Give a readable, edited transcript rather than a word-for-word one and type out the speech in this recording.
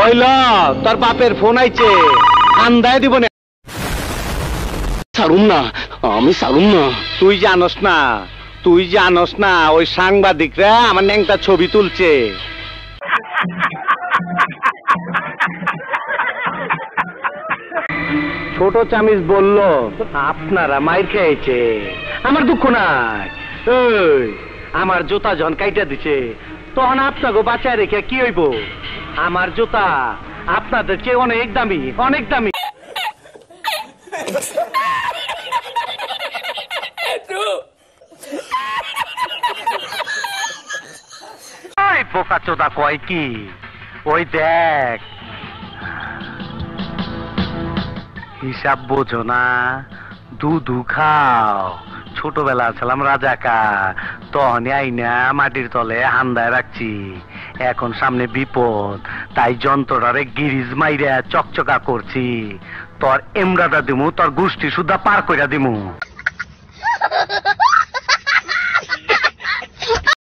হইল তোর বাপের ফোন আইছে, আন্দায় দিব না। ছাড়ুম না, আমি ছাড়ুম না। তুই জানস না ওই সাংবাদিকরা আমার ন্যাংটা ছবি তুলছে। ছোট চামিচ বলল আপনারা মাইর খেয়েছে, আমার দুঃখ নাই। এই আমার জুতা জন কাইটা দিছে, তখন আপনাকে বাঁচায় রেখে কি হইব? আমার জুতা আপনাদের চেয়ে অনেক দামি, অনেক দামি। বোকা চোদা কয় কি, ওই দেখ হিসাব বোঝো না, দুধু খাও। ছোটবেলা ছিলাম রাজাকার, তখনই আইনা মাটির তলে হান্দায় রাখছি। এখন সামনে বিপদ, তাই যন্ত্রটারে গিরিজ মাইরা চকচকা করছি। তোর এমরাটা দিমু, তোর গোষ্ঠী সুদ্ধা পার কইরা দিমু।